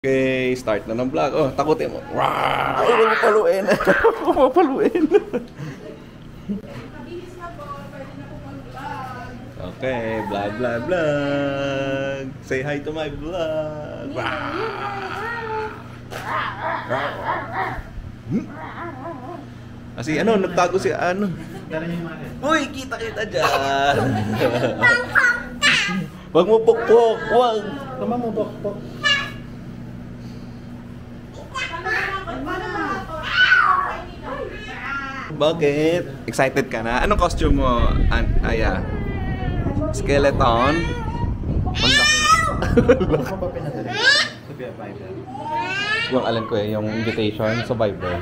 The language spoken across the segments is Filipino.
Okay, start na ng vlog. Oh, takutin mo. Wow! Papaluin. Papaluin. Okay, vlog, vlog, vlog. Say hi to my vlog. Kasi ano, nagtago si ano. Uy, kita-kita dyan. Wag mo pukpok. Wag. Tama mo pukpok. Bakit? Excited ka na? Anong costume mo, Aya? Skeleton? Malaki. Ano ba pinadali? Sabi ang Viber. Yung alam ko yung invitation sa Viber.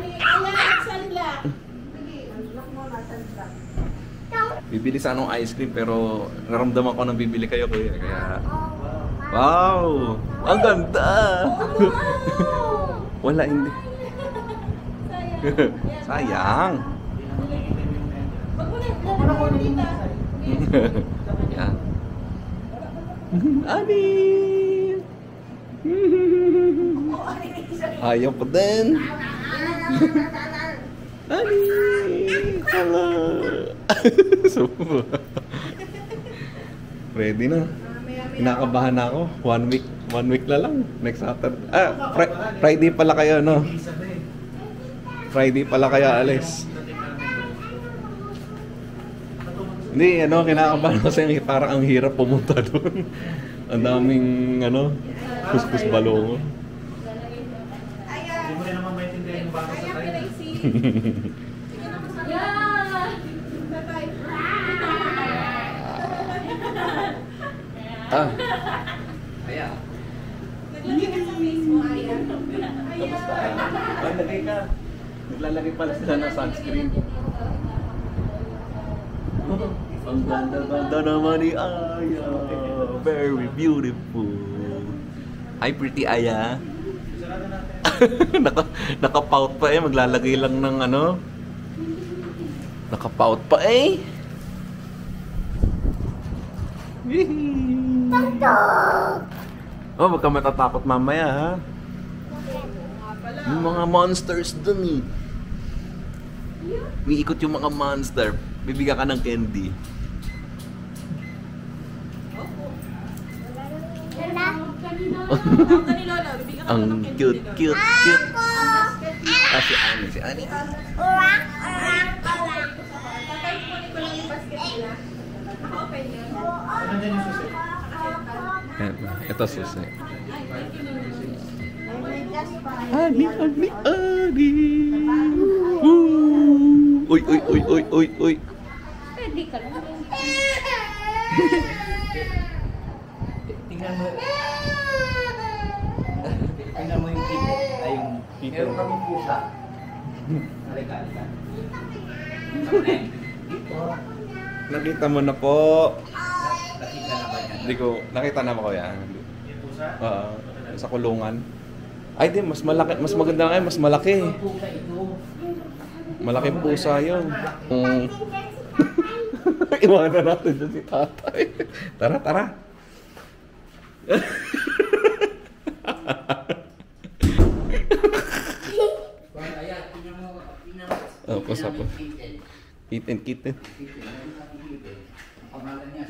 Bibili sa anong ice cream pero naramdaman ko nang bibili kayo kuya. Kaya... Wow! Ang ganda! Wala, hindi. Sayang. Yan. Ani. Ayaw pa din. Ani. Hello. Ready na. Kinakabahan na ako. One week na lang. Next Saturday. Friday pala kayo, no? Friday pala kaya alis. Hindi, ano, kinakabahan kasi parang ang hirap pumunta doon. Ang daming, ano, kuskus balongo. Hindi mo rin naman maintindihan yung baka sa tayo. Aya. Naglagay ka sa face mo, Aya. Kamusta? Naglagay ka. Naglalagay pala sila ng sunscreen. Ang ganda-ganda naman ni Aya. Very beautiful. Hi, pretty Aya. Naka-pout pa eh. Maglalagay lang ng ano. Naka-pout pa eh. Oh, wag ka matatakot mamaya ha. Yung mga monsters dun eh. Umiikot yung mga monster. Bibigyan ka ng candy. Ang cute, cute, cute. Si Ani, si Ani. Ito susi. Ani, Ani, Ani. Uy, uy, uy, uy, uy, uy. Pwede ka lang. Tingnan mo. Tingnan mo yung kito. Ay, yung kito. Meron kaming pusa. Halika, halika. Nakita mo na po. Nakita na ba yan? Hindi ko, nakita na ba ko yan? Yung pusa? Sa kulungan. Ay, di, mas malaki, mas maganda nga, mas malaki. Ang pusa ito. Malaking pusa yun. Iwanan natin dyan si tatay. Tara, tara. Oh, pusa po. Kitten, kitten. Ang pangalan niya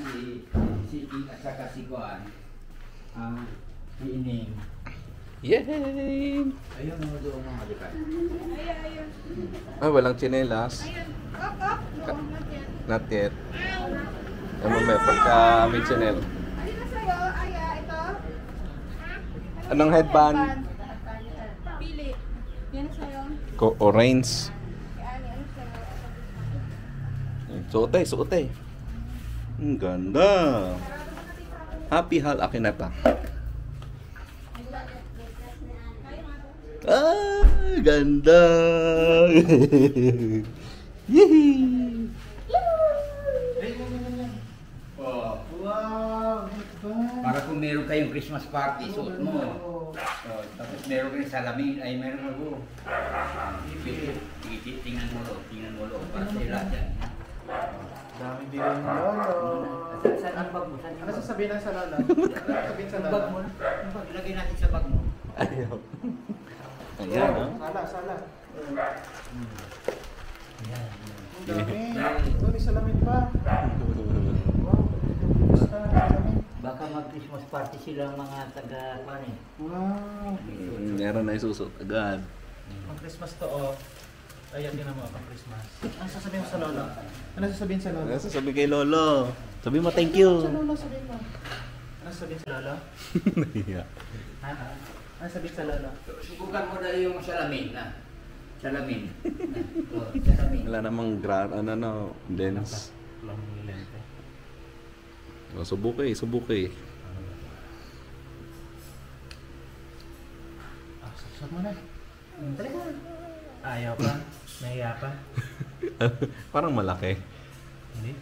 si King at saka si Kuan. Si Ining. Yay! Ayun, mga doon mga halikan. Walang tsinelas. Not yet. Ano may pagka may chinel. Alin na sa'yo, Aya? Ito? Anong headband? Pili. Yan na sa'yo. Orange. Ani, ano sa'yo? Suotay, suotay. Ang ganda. Happy hal akinata. Ganda. Yehey. Wow! Para kung meron kayong Christmas party, suot mo. Tapos meron kayong salamin, ay meron ako. Tingnan mo lo. Para sa lahat yan. Dami din rin mo, lolo. Saan ang bag mo? Ano sasabihin ng sa lala? Sabihin sa lala. Bag mo. Ilagay natin sa bag mo. Ayaw. Ayan, no? Sala. Yan. Ang dami. Ito, may salamin pa. Wow, basta salamin. Baka mag-Christmas party sila mga taga Wow. Meron na isusot agad. Pang Christmas to, oh. Ayan, din mo, pang Christmas. Ano sasabihin mo sa lolo? Ano sasabihin sa lolo? Ano sasabihin kay Lolo? Sabi mo thank you. Sa lolo, sabihin mo. Ano sasabihin sa lolo? Nahiya. Ha? Ano sabihin sa lolo? Subukan mo na yung salamin na. Salamin. Oh, salamin. Wala namang lens. Lang lente. Oh, subuki. Susot mo na. Talaga. Ayaw pa? Nahiya pa? Parang malaki. Hindi.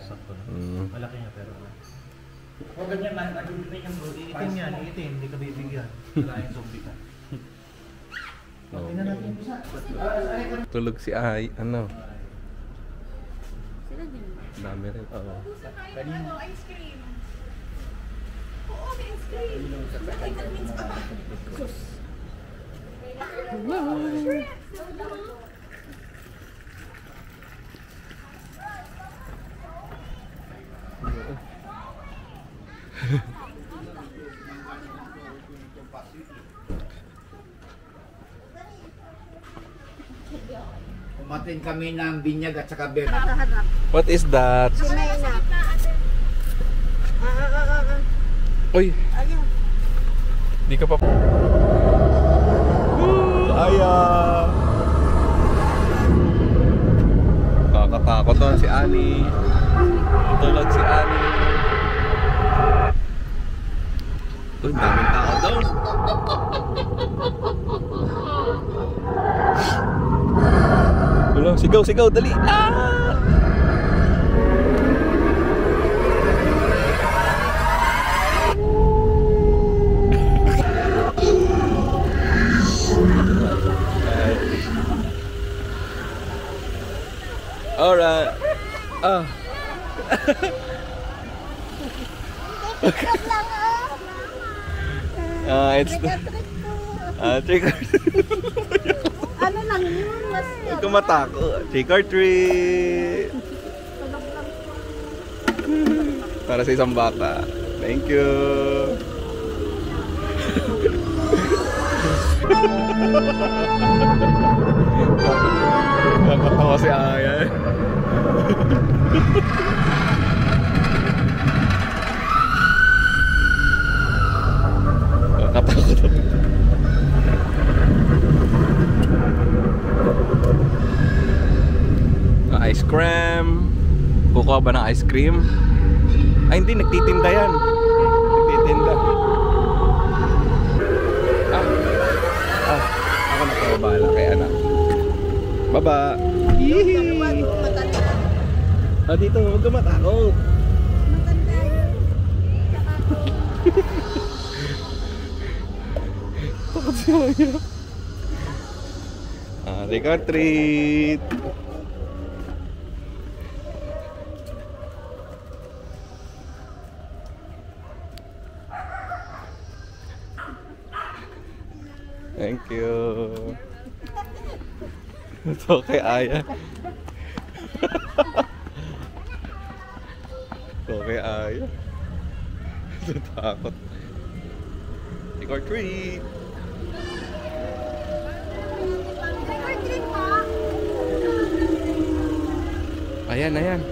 Sakto na. Malaki nga pero wala. Huwag ganyan man, madudumi yung bro. Iitim yan, iitim. Hindi ka bibigyan. Wala yung zombie ka. Oh. Tingnan natin yung isa. Tulog si Ay. Ano? Sila din. Dami rin. Oo. Gusto tayo ice cream. Oo, may ice cream. Ay, that means sus. Kumatin kami ng binyag at saka beer. What is that? Si Mayna. Uy! Ayun. Di ka pa... Aya! Kakatakot doon si Annie. Tulog si Annie. Uy, daming tao doon. Wala, sigaw, dali! Ah! Alright. It's trick or Ano lang yun? Mas Huwag ka matakot. Trick or treat. Para sa isang bata. Thank you. Nakatawa si Aya. Nakatakot. Ice cream. Kukuha ba ng ice cream? Ay hindi, nagtitinda yan. Nagtitinda. Ako na pababala kay anak. Baba. Hihi. Dito, huwag ka matakot. Takot si Aya. Trick or treat. Thank you. Ito kay Aya. Ito kay Aya. Natakot. Trick or treat. Ayan.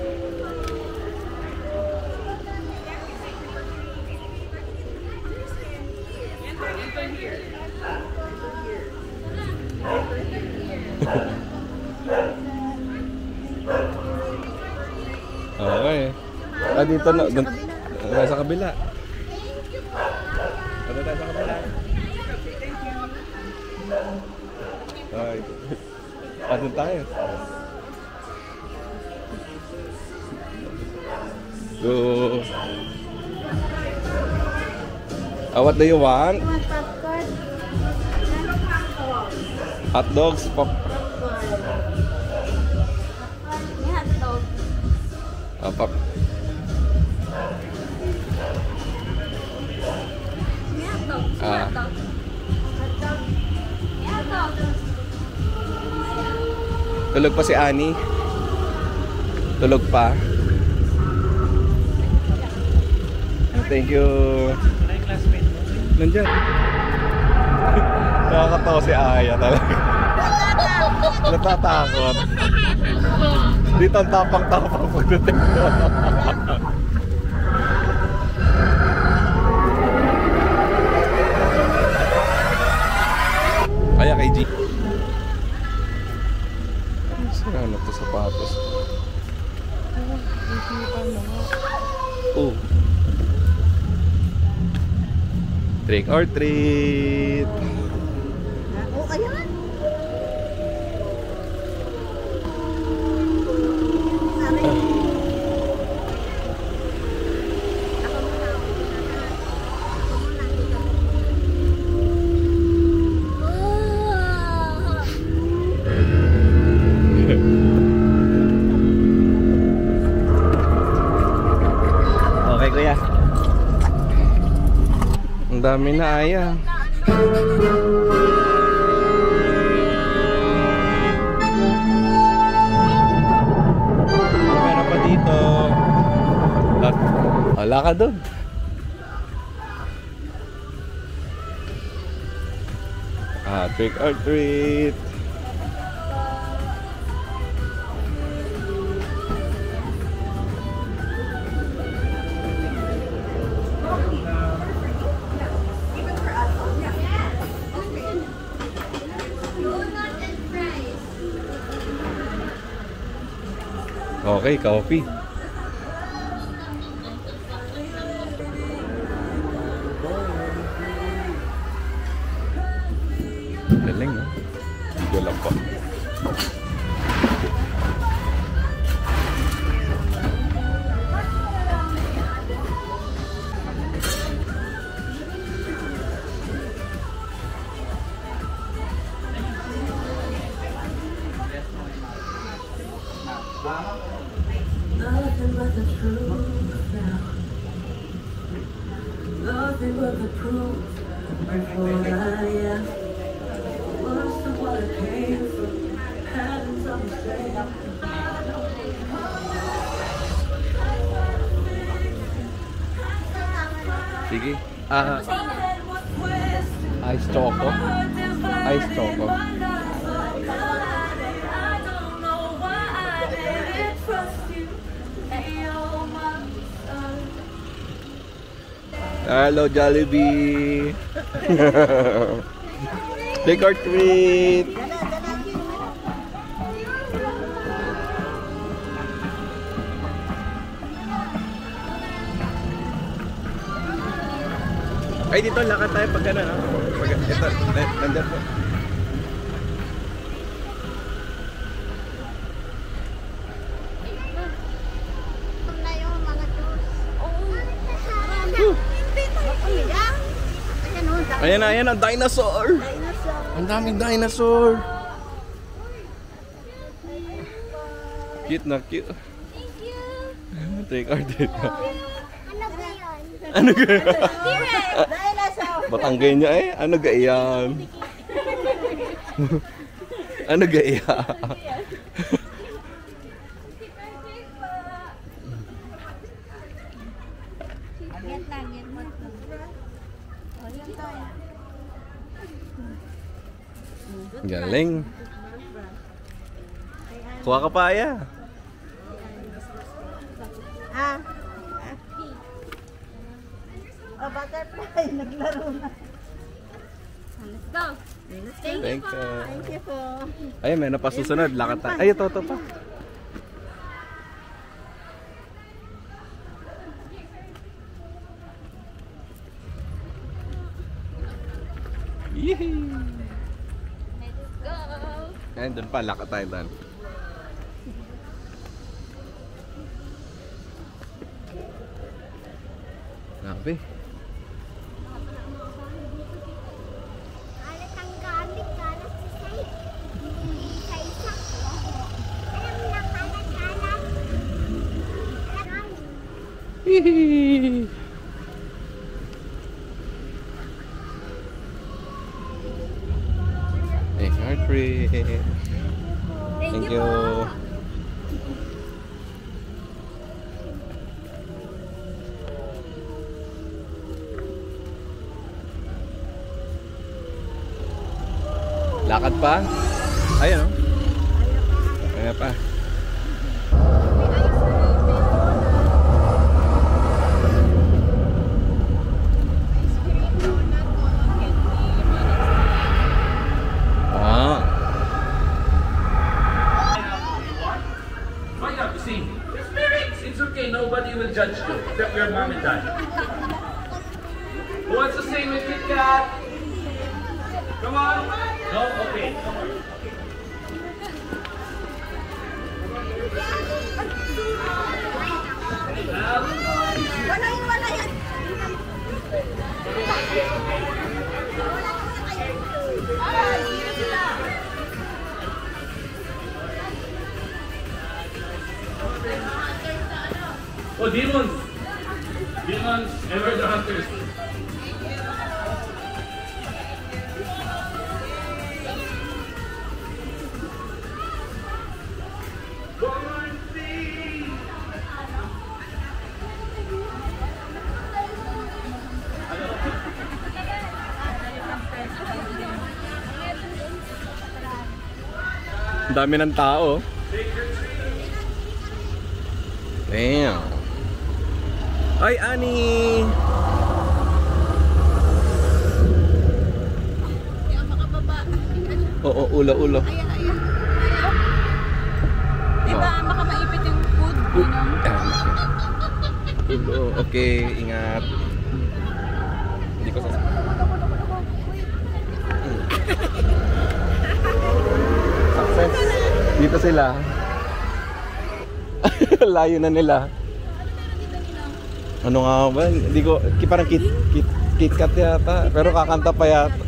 Okay. Dito na. Sa kabila. Ano tayo sa kabila? Okay. Doon tayo. So, what do you want? Popcorn. Hot dogs, pop. May hotdog. Pop. May hotdog. Hotdog. Tulog pa si Annie. Tulog pa. Thank you. Wala yung classmate mo. Nandyan. Nakakatawa si Aya talaga. Natatakot. Dito ang tapang-tapang pagdating ko. Kaya kay G. Saan na ito sapatos? Oh. Trick or treat. Oh, ayan. Okay, kuya. Ang dami na, Aya. Meron pa dito. Wala ka doon. Trick or treat. Okay, coffee. Galing, no? Wala pa. Nothing but the truth now. Nothing but the proof. Before I am. Was the what I came from. Having some mistake. Sige. Ice choco. Ice choco. Hello, Jollibee. Trick or treat. Ay, dito lakad tayo pag gano'n, no? Pag ito, nandyan po. Ayan na, ayan ang dinosaur. Ang daming dinosaur. Cute na cute. Thank you. Take our take. Ano ba yun? Ano gaya? Dinosaur. Batanggay niya eh. Ano gayaan? Ano gaya? Get lang, get mo. Oh, yan tayo. Galing. Kuha ka pa, Aya. Oh, butterfly. Naglaro na. Let's go. Thank you. Thank you po. Ay, may napasusunod. Lakad tayo. Ay, ito pa. Yee! Let's go. Ayun, doon pa. Lakad tayo doon. Grabe. Alat ang gamit, kalat sa sa'yo. Hindi sa isa. Alam na, kalat. Yee! Hey, heart rate. Thank Thank you. Lakad pa? Ayan, oh. Kaya pa. Ah. Why not? You see, it's lyrics. It's okay. Nobody will judge you except your mom and dad. Who wants to sing with Kit Kat? Come on. No? Okay. Come on. Wala yan. Ay, sino sila? Oh, demons. Demons. Ever the hunters. Ang dami ng tao. Damn. Ay, Ani! Kaya makababa. Oo, ulo. Ayan. Diba, baka maipit yung food. Ulo. Okay, ingat. Hindi ko Success. Dito sila. Layo na nila. Ano nga ba? Hindi ko, parang KitKat yata. Pero kakanta pa yata.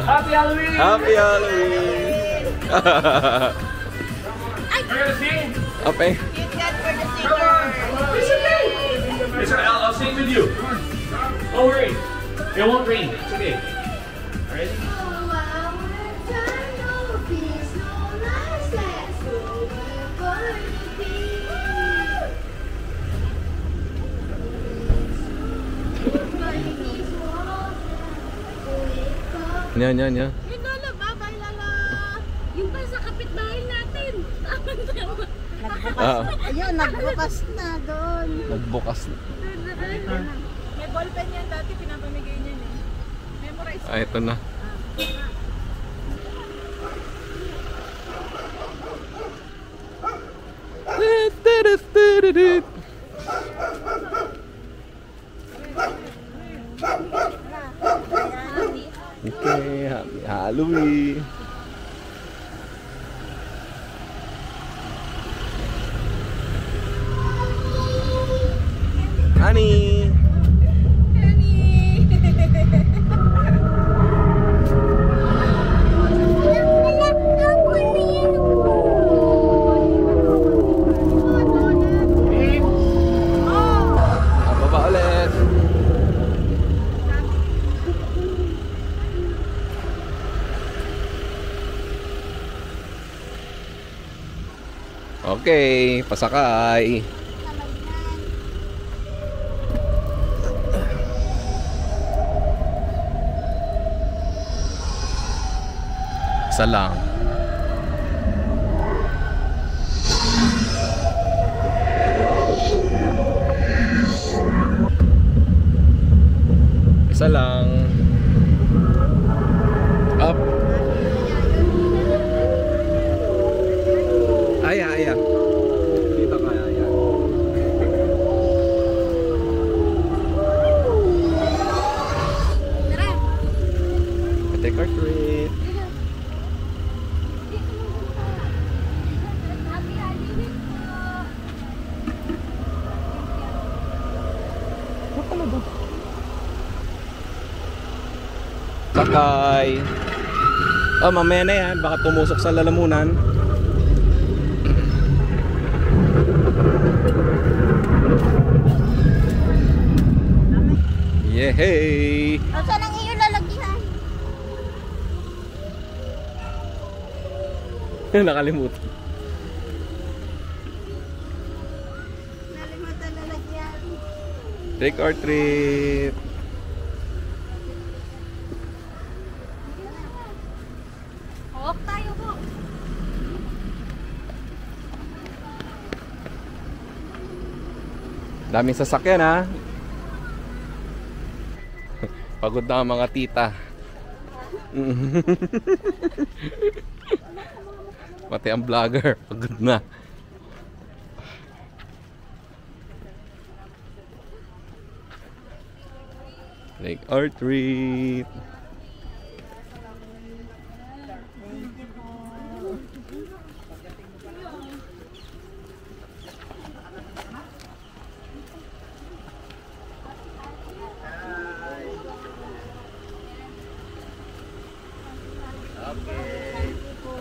Happy Halloween! Happy Halloween! We're gonna sing. Okay. Kit Kat for the Come on. sticker. It's okay. It's okay. I'll sing with you. Don't worry. It won't rain. It's okay. Ready? Yan. Yung Lola, bye-bye, Lala. Yung ba sa kapitbahay natin? Ayun, nagbukas na doon. Nagbukas. May ballpen yan dati, pinapamigay niya eh. Memorize. Ah, ito na. Okay, happy Halloween. Honey. Baba ulit. Okay, pasakay. Isa lang. Isa lang. Up. Aya. Dito ka, aya. Take our treat. Ano ba? Sakay. Oh, mamaya na yan. Baka pumusok sa lalamunan. Yehey! Saan ang iyo lalagyan? Nakalimutan. Nalimutan lalagyan. Trick or treat. Hawak tayo po. Daming sasakyan ha. Pagod na ang mga tita. Pati ang vlogger, pagod na. Trick or treat.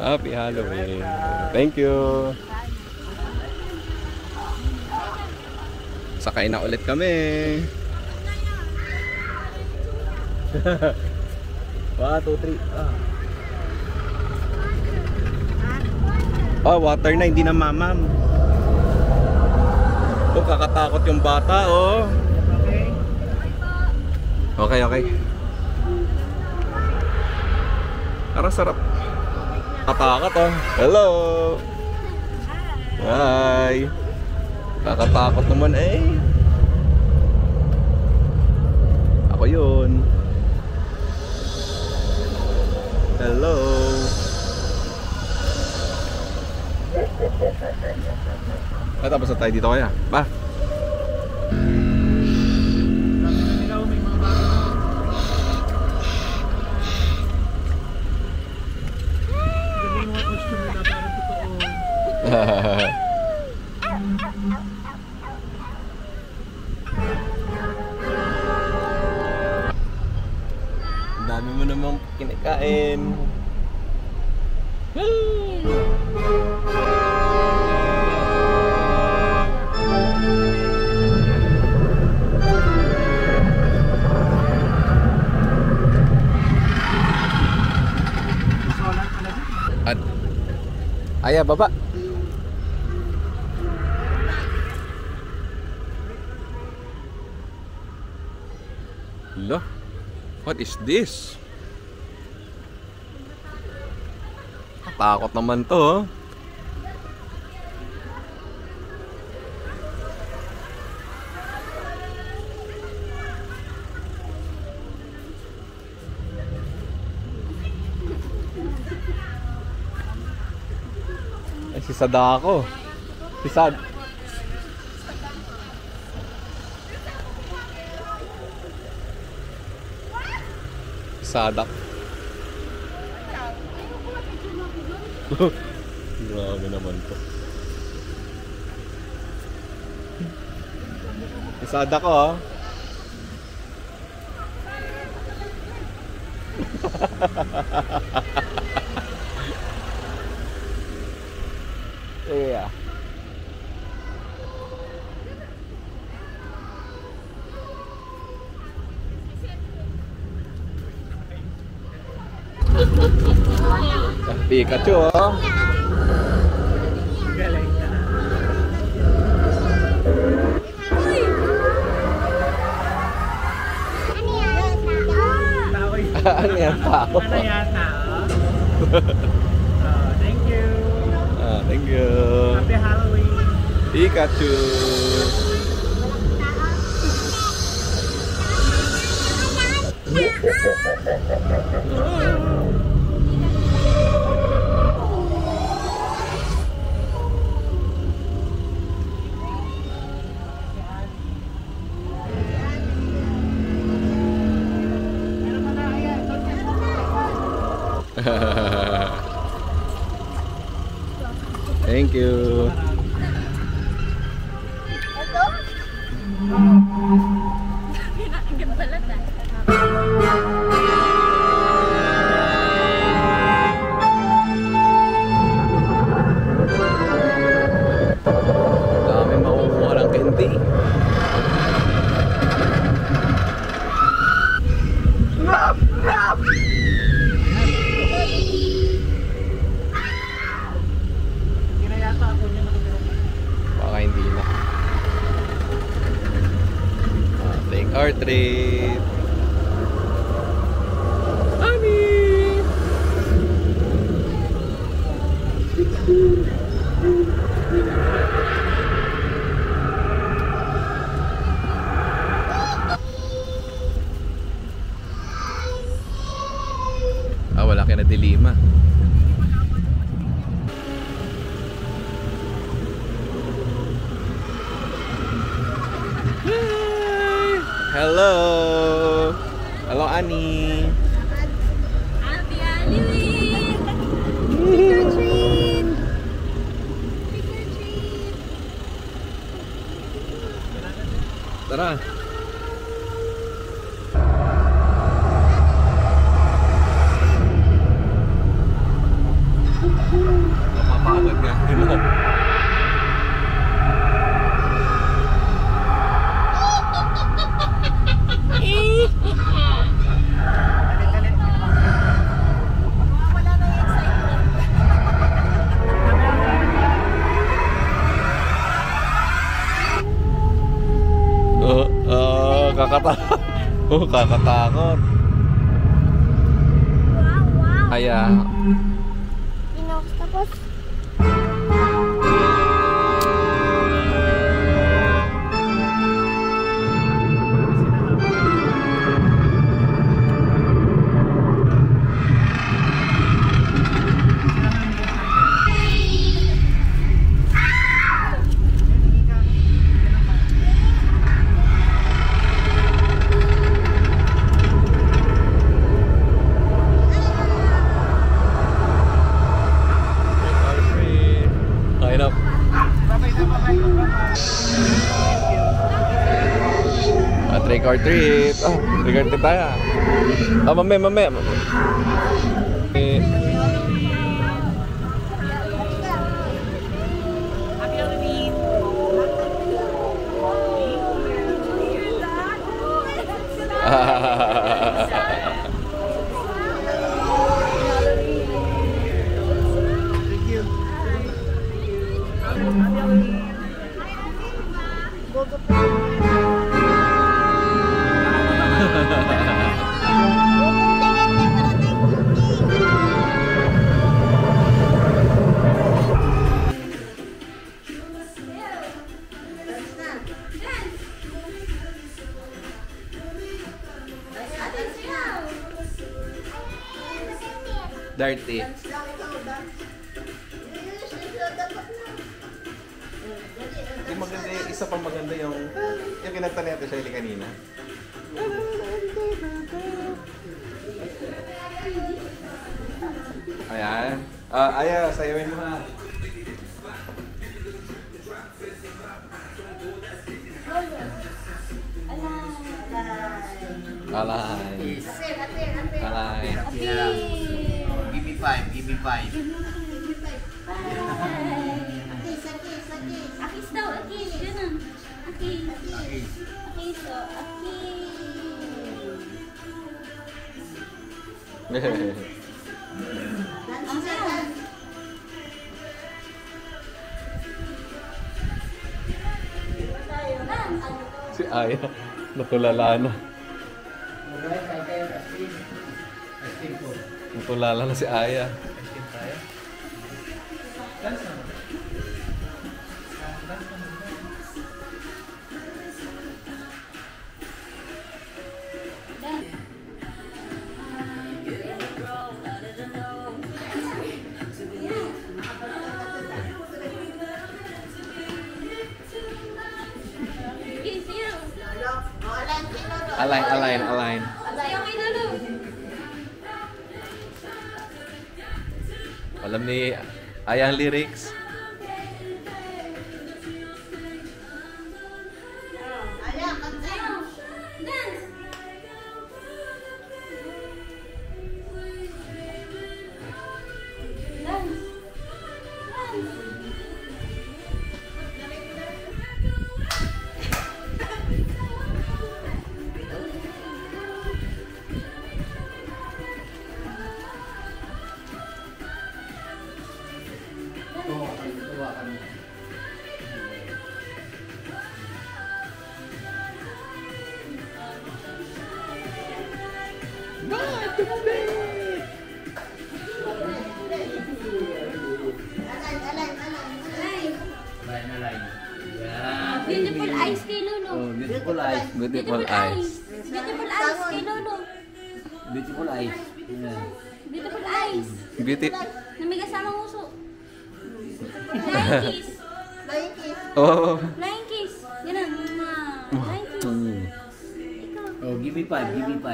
Happy Halloween. Thank you. Sakay na ulit kami. 1, 2, 3. Oh, water na, hindi na mamam. Oh, kakatakot yung bata, oh. Okay, okay. Parang sarap. Katakot, oh. Hello. Hi. Kakatakot naman, eh. Ako yun. Hello. Tapos na tayo dito kaya. Ba? Dami mo namang kinakain. At aya baba. Loh, what is this? Takot naman to, oh. Ay, si Sadako. Si Sad. Sadak. Grabe naman to. Isada ko, oh. Yeah. Pikachu, oh. Galing ka. Tao yun. Ano yan, tao? Ano yata, oh? Thank you. Thank you. Happy Halloween. Pikachu. Thank you. Ito? Ang ganda lang, or treat. Honey! Wala ka na dilima. Hello! Hello, Annie! Happy Halloween! Trick or treat! Trick or treat! Tara! Napapagod nga. Wala na yung excitement. Kakatakot. Kakatakot. Wow, wow. Kaya, Inox, tapos trick or treat. Oh, trick or treat tayo. Oh, mamaya. Happy Halloween! Dirty. Yung maganda, isa pang maganda yung kinanta natin siya kanina. Ayan. Aya, sayawin mo ha. Alay. Alay. Give me five. Akis daw, akis. Ganun. Akis. Akis, so, akis. Si Aya, natulala na. Natulala na si Aya. Align. Alam ni Aya ang lyrics. Beautiful eyes kay Lolo. Oh, beautiful eyes. Beautiful eyes. Beautiful eyes kay Lolo. Beautiful eyes. Yeah. Beautiful eyes. Beauty. Na may kasamang uso. Flying kiss. Flying kiss. Oh. Flying kiss. Ganun. Flying kiss. Ikaw. Oh, give me 5, give me 5.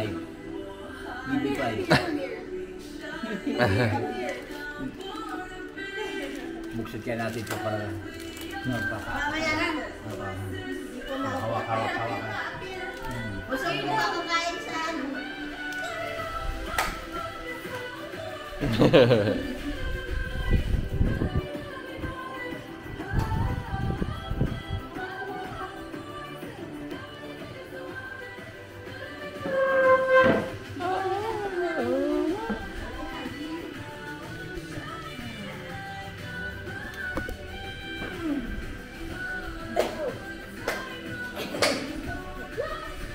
Give me 5. Buksan kaya natin ito para Mamaya lang. hawak. Gusto mo ako kain sa ano?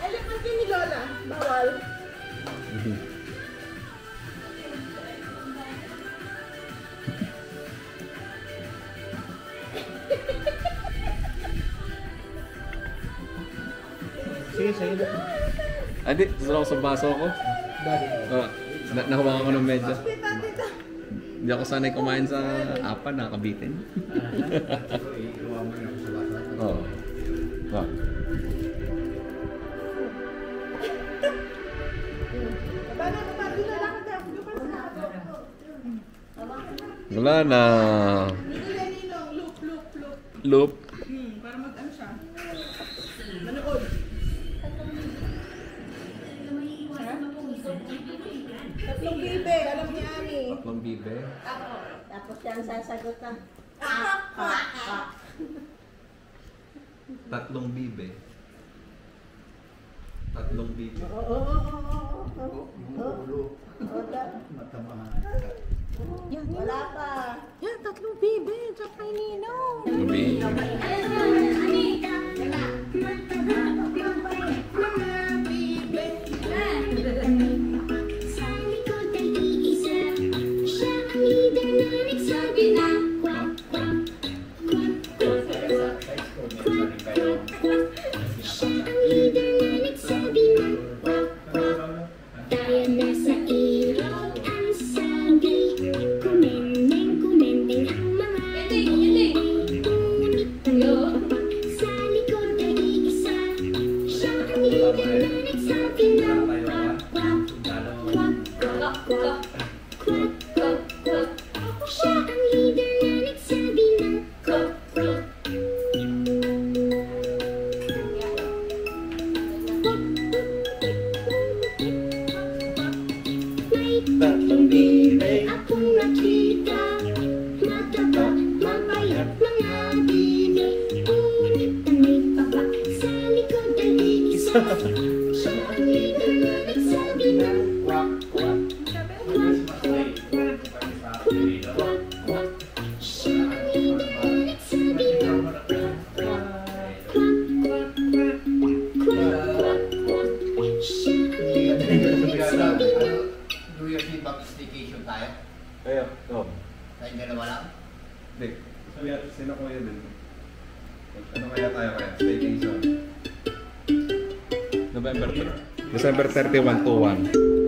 Alam mo ni Lola, bawal. Sige, sige. Adi, gusto ko sa baso ko. Nahawakan ko ng medyo. Hindi ako sanay kumain sa apa, nakabitin. Oo. Oh. Wala na. Loop. Para mag-ano siya. Manood. Tatlong bibe, alam ni Ami. Tatlong bibe. Tapos yan sasagot na. Tatlong bibe. Tatlong bibe. Wala pa. Yan, tatlong bibe. Tsaka kay Ninong. Bibe. Sa likod ay iisa. Siya ang leader na nagsabi na kwak, kwak, kwak, kwak, kwak, kwak, kwak, kwak. Siya ang leader na nagsabi na kwak, kwak. Tayo na sa ilog ang sagay. Kumendeng ang mga ngunit tayo sa likod ay iisa. Siya ang leader na nagsabi na kwak, kwak, kwak, kwak, kwak, kwak, kwak, kwak. Siya ang leader na nagsabi na kwak, kwak. May tatlong bibe akong nakita. Mataba, mapayat mga bibe. Ngunit ang may papa sa likod ay iisa. Siya ang leader na nagsabi na kwak, kwak, kwak, kwak, kwak, kwak, kwak. Siya ang leader na nagsabi na kwak, kwak, kwak, kwak, kwak, kwak, kwak. Siya ang leader na nagsabi na Do your feedback staycation tayo? Kaya, oh. Tayong dalawa lang? Hindi. Sino kuya din? Ano kaya tayo kaya? Staycation. December 31 to 1.